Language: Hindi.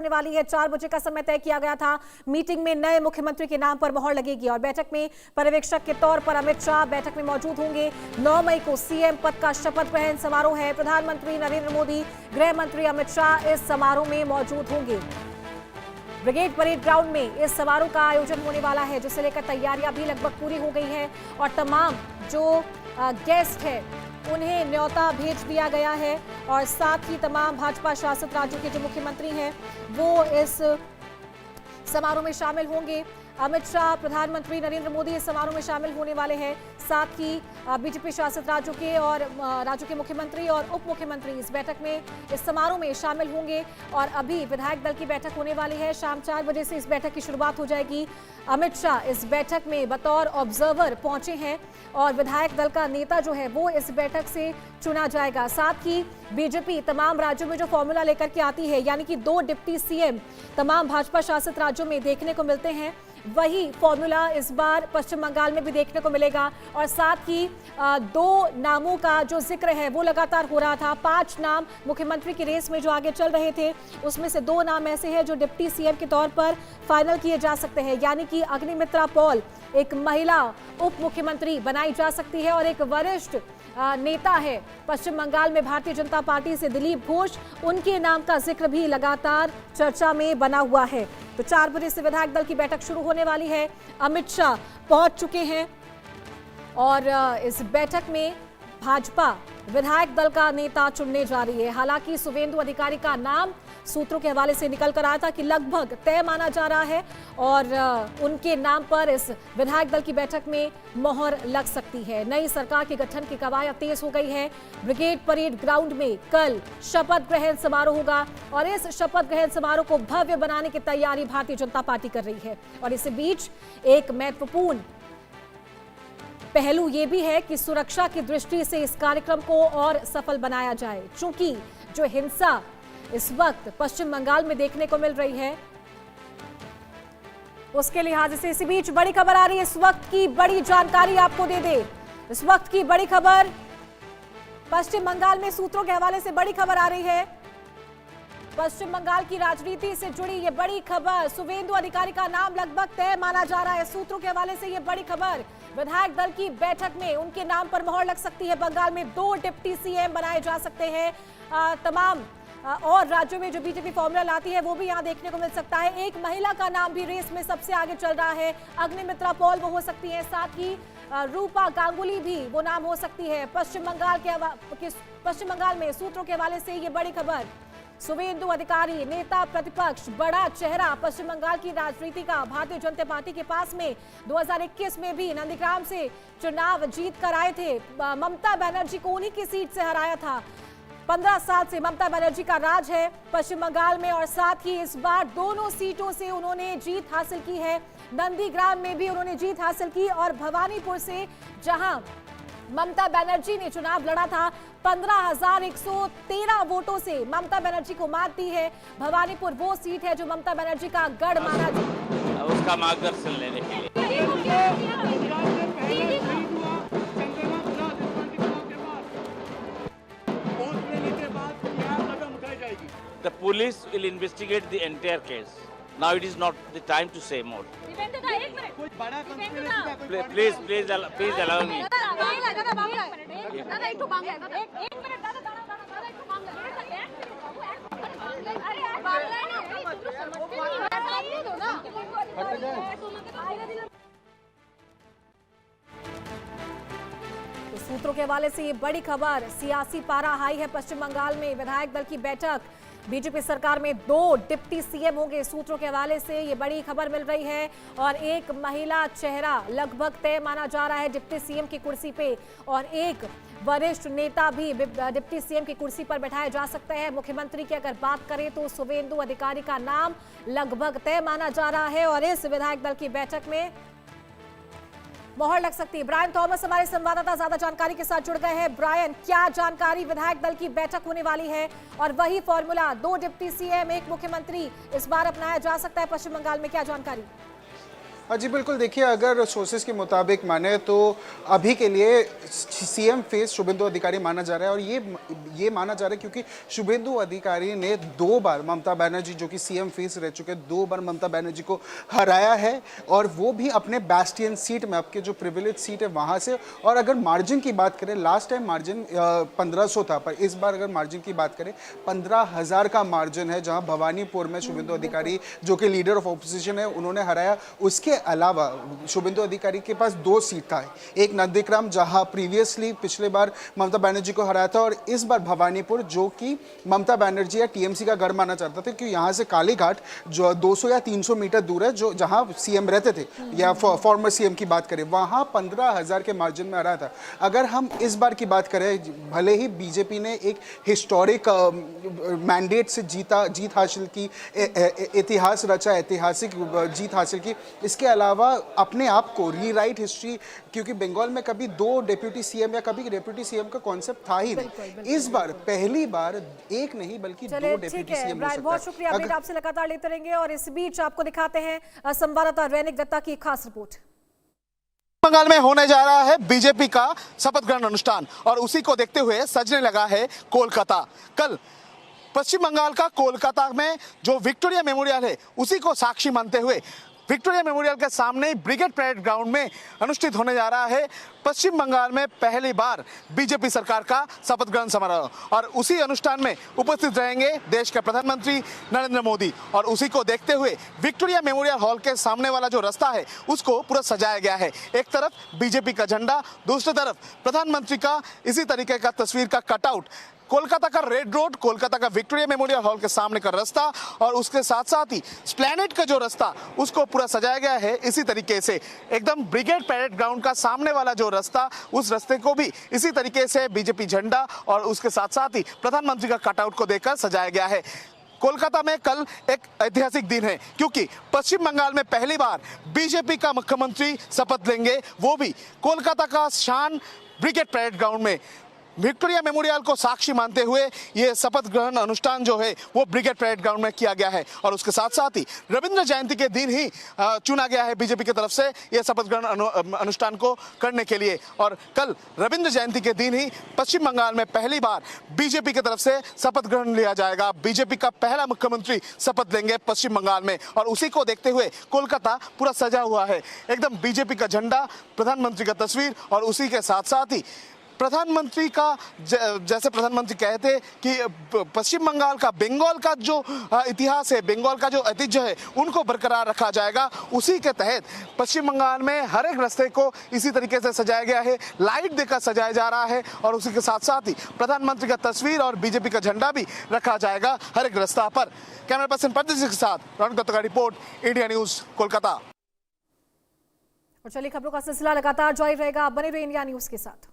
होने वाली है। 4 बजे का समय तय किया गया था। मीटिंग में नए मुख्यमंत्री के नाम पर मोहर लगेगी और बैठक में पर्यवेक्षक के तौर पर अमित शाह बैठक में मौजूद होंगे। 9 मई को सीएम पद का शपथ ग्रहण समारोह है। प्रधानमंत्री नरेंद्र मोदी, गृह मंत्री अमित शाह इस समारोह में मौजूद होंगे। ब्रिगेड परेड ग्राउंड में इस समारोह का आयोजन होने वाला है, जिसे लेकर तैयारियां भी लगभग पूरी हो गई है और तमाम जो गेस्ट है उन्हें न्योता भेज दिया गया है और साथ ही तमाम भाजपा शासित राज्यों के जो मुख्यमंत्री हैं वो इस समारोह में शामिल होंगे। अमित शाह, प्रधानमंत्री नरेंद्र मोदी इस समारोह में शामिल होने वाले हैं। साथ ही बीजेपी शासित राज्यों के और राज्यों के मुख्यमंत्री और उप मुख्यमंत्री इस बैठक में, इस समारोह में शामिल होंगे और अभी विधायक दल की बैठक होने वाली है। शाम 4 बजे से इस बैठक की शुरुआत हो जाएगी। अमित शाह इस बैठक में बतौर ऑब्जर्वर पहुंचे हैं और विधायक दल का नेता जो है वो इस बैठक से चुना जाएगा। साथ ही बीजेपी तमाम राज्यों में जो फॉर्मूला लेकर के आती है, यानी कि 2 डिप्टी सीएम तमाम भाजपा शासित राज्यों में देखने को मिलते हैं, वही फॉर्मूला इस बार पश्चिम बंगाल में भी देखने को मिलेगा। और साथ ही 2 नामों का जो जिक्र है वो लगातार हो रहा था। 5 नाम मुख्यमंत्री की रेस में जो आगे चल रहे थे, उसमें से 2 नाम ऐसे हैं जो डिप्टी सीएम के तौर पर फाइनल किए जा सकते हैं, यानी कि अग्निमित्रा पॉल एक महिला उप मुख्यमंत्री बनाई जा सकती है और एक वरिष्ठ नेता है पश्चिम बंगाल में भारतीय जनता पार्टी से दिलीप घोष, उनके नाम का जिक्र भी लगातार चर्चा में बना हुआ है। तो 4 बजे से विधायक दल की बैठक शुरू होने वाली है। अमित शाह पहुंच चुके हैं और इस बैठक में भाजपा विधायक दल का नेता चुनने जा रही है। हालांकि शुवेंदु अधिकारी का नाम सूत्रों के हवाले से निकल कर आया था कि लगभग तय माना जा रहा है और उनके नाम पर इस विधायक दल की बैठक में मोहर लग सकती है। नई सरकार के गठन की कवायद तेज हो गई है। ब्रिगेड परेड ग्राउंड में कल शपथ ग्रहण समारोह होगा और इस शपथ ग्रहण समारोह को भव्य बनाने की तैयारी भारतीय जनता पार्टी कर रही है। और इसी बीच एक महत्वपूर्ण पहलू ये भी है कि सुरक्षा की दृष्टि से इस कार्यक्रम को और सफल बनाया जाए, चूंकि जो हिंसा इस वक्त पश्चिम बंगाल में देखने को मिल रही है उसके लिहाज से। इसी बीच बड़ी खबर आ रही है, इस वक्त की बड़ी जानकारी आपको दे दे। इस वक्त की बड़ी खबर पश्चिम बंगाल में सूत्रों के हवाले से बड़ी खबर आ रही है। पश्चिम बंगाल की राजनीति से जुड़ी ये बड़ी खबर, शुवेंदु अधिकारी का नाम लगभग तय माना जा रहा है। सूत्रों के हवाले से ये बड़ी खबर, विधायक दल की बैठक में उनके नाम पर मोहर लग सकती है। बंगाल में 2 डिप्टी सीएम बनाए जा सकते हैं। तमाम और राज्यों में जो बीजेपी फॉर्मूला लाती है वो भी यहाँ देखने को मिल सकता है। एक महिला का नाम भी रेस में सबसे आगे चल रहा है, अग्निमित्रा पॉल वो हो सकती है। साथ ही रूपा गांगुली भी वो नाम हो सकती है। पश्चिम बंगाल में सूत्रों के हवाले से ये बड़ी खबर, शुवेंदु अधिकारी नेता प्रतिपक्ष, बड़ा चेहरा पश्चिम बंगाल की राजनीति का, भारतीय जनता पार्टी के पास में 2021 में भी नंदीग्राम से चुनाव जीत कर आए थे। ममता बनर्जी को उन्हीं की सीट से हराया था। 15 साल से ममता बनर्जी का राज है पश्चिम बंगाल में और साथ ही इस बार दोनों सीटों से उन्होंने जीत हासिल की है। नंदीग्राम में भी उन्होंने जीत हासिल की और भवानीपुर से जहां ममता बनर्जी ने चुनाव लड़ा था, 15,113 वोटों से ममता बनर्जी को मात दी है। भवानीपुर वो सीट है जो ममता बनर्जी का गढ़ माना जाता है। उसका मार्गदर्शन लेने के लिए The police will investigate the entire case. Now it is not the time to say more. Please allow me. तो सूत्रों के हवाले से ये बड़ी खबर, सियासी पारा हाई है पश्चिम बंगाल में। विधायक दल की बैठक, बीजेपी सरकार में 2 डिप्टी सीएम होंगे। सूत्रों के हवाले से ये बड़ी खबर मिल रही है और एक महिला चेहरा लगभग तय माना जा रहा है डिप्टी सीएम की कुर्सी पे और एक वरिष्ठ नेता भी डिप्टी सीएम की कुर्सी पर बैठाया जा सकता है। मुख्यमंत्री की अगर बात करें तो शुवेंदु अधिकारी का नाम लगभग तय माना जा रहा है और इस विधायक दल की बैठक में मोहर लग सकती है। ब्रायन थॉमस हमारे संवाददाता ज्यादा जानकारी के साथ जुड़ गए हैं। ब्रायन, क्या जानकारी, विधायक दल की बैठक होने वाली है और वही फॉर्मूला 2 डिप्टी सीएम 1 मुख्यमंत्री इस बार अपनाया जा सकता है पश्चिम बंगाल में, क्या जानकारी? जी बिल्कुल, देखिए अगर सोर्सेज के मुताबिक माने तो अभी के लिए सीएम फेस शुभेंदु अधिकारी माना जा रहा है, और ये माना जा रहा है क्योंकि शुभेंदु अधिकारी ने 2 बार ममता बनर्जी जो कि सीएम फेस रह चुके हैं 2 बार ममता बनर्जी को हराया है, और वो भी अपने बैस्टियन सीट में, आपके जो प्रिविलेज सीट है वहाँ से। और अगर मार्जिन की बात करें, लास्ट टाइम मार्जिन 1500 था, पर इस बार अगर मार्जिन की बात करें 15,000 का मार्जिन है, जहाँ भवानीपुर में शुभेंदु अधिकारी जो कि लीडर ऑफ ऑपोजिशन है उन्होंने हराया। उसके अलावा शुभेंदु अधिकारी के पास 2 सीट था, एक नंदीग्राम जहां प्रीवियसली पिछले बार ममता बनर्जी को हराया था, और इस बार भवानीपुर जो कि ममता बनर्जी या टीएमसी का गढ़ माना जाता था, क्योंकि यहां से कालीघाट जो 200 या 300 मीटर दूर है, जो जहां सीएम रहते थे या फॉर्मर सीएम की बात करें, वहां 15,000 के मार्जिन में हराया था। अगर हम इस बार की बात करें, भले ही बीजेपी ने एक हिस्टोरिक मैंडेट से जीत हासिल की, इतिहास रचा, ऐतिहासिक जीत हासिल की, इसके अलावा अपने आप को रीराइट हिस्ट्री, क्योंकि बंगाल में कभी 2 डेप्यूटी सीएम या कभी डेप्यूटी सीएम का कॉन्सेप्ट था ही नहीं। इस बार पहली बार एक नहीं बल्कि 2 डेप्यूटी सीएम हो सकता है। बहुत शुक्रिया, अपडेट आपसे लगातार लेते रहेंगे। और इस बीच आपको दिखाते हैं संवाददाता रैनिक दत्ता की खास रिपोर्ट। बंगाल में होने जा रहा है बीजेपी का शपथ ग्रहण अनुष्ठान, और उसी को देखते हुए सजने लगा है कोलकाता। कल पश्चिम बंगाल का कोलकाता में जो विक्टोरिया मेमोरियल है उसी को साक्षी मानते हुए विक्टोरिया मेमोरियल के सामने ब्रिगेड परेड ग्राउंड में अनुष्ठित होने जा रहा है पश्चिम बंगाल में पहली बार बीजेपी सरकार का शपथ ग्रहण समारोह। और उसी अनुष्ठान में उपस्थित रहेंगे देश के प्रधानमंत्री नरेंद्र मोदी, और उसी को देखते हुए विक्टोरिया मेमोरियल हॉल के सामने वाला जो रास्ता है उसको पूरा सजाया गया है। एक तरफ बीजेपी का झंडा, दूसरी तरफ प्रधानमंत्री का इसी तरीके का तस्वीर का कटआउट, कोलकाता का रेड रोड, कोलकाता का विक्टोरिया मेमोरियल हॉल के सामने का रास्ता, और उसके साथ साथ ही स्प्लैनेड का जो रास्ता उसको पूरा सजाया गया है इसी तरीके से। एकदम ब्रिगेड परेड ग्राउंड का सामने वाला जो रास्ता, उस रास्ते को भी इसी तरीके से बीजेपी झंडा और उसके साथ साथ ही प्रधानमंत्री का कटआउट को देकर सजाया गया है। कोलकाता में कल एक ऐतिहासिक दिन है, क्योंकि पश्चिम बंगाल में पहली बार बीजेपी का मुख्यमंत्री शपथ लेंगे, वो भी कोलकाता का शान ब्रिगेड परेड ग्राउंड में। विक्टोरिया मेमोरियल को साक्षी मानते हुए ये शपथ ग्रहण अनुष्ठान जो है वो ब्रिगेड परेड ग्राउंड में किया गया है, और उसके साथ साथ ही रविंद्र जयंती के दिन ही चुना गया है बीजेपी की तरफ से ये शपथ ग्रहण अनुष्ठान को करने के लिए। और कल रविंद्र जयंती के दिन ही पश्चिम बंगाल में पहली बार बीजेपी की तरफ से शपथ ग्रहण लिया जाएगा। बीजेपी का पहला मुख्यमंत्री शपथ लेंगे पश्चिम बंगाल में, और उसी को देखते हुए कोलकाता पूरा सजा हुआ है। एकदम बीजेपी का झंडा, प्रधानमंत्री का तस्वीर, और उसी के साथ साथ ही प्रधानमंत्री का, जैसे प्रधानमंत्री कहते कि पश्चिम बंगाल का, बंगाल का जो इतिहास है, बंगाल का जो ऐतिह्य है उनको बरकरार रखा जाएगा। उसी के तहत पश्चिम बंगाल में हर एक रास्ते को इसी तरीके से सजाया गया है, लाइट देकर सजाया जा रहा है, और उसी के साथ साथ ही प्रधानमंत्री का तस्वीर और बीजेपी का झंडा भी रखा जाएगा हर एक रास्ता पर। कैमरा पर्सन प्रदीप के साथ रौनक दत्ता का रिपोर्ट, इंडिया न्यूज, कोलकाता। और चलिए खबरों का सिलसिला लगातार जारी रहेगा, आप बने रहिए इंडिया न्यूज के साथ।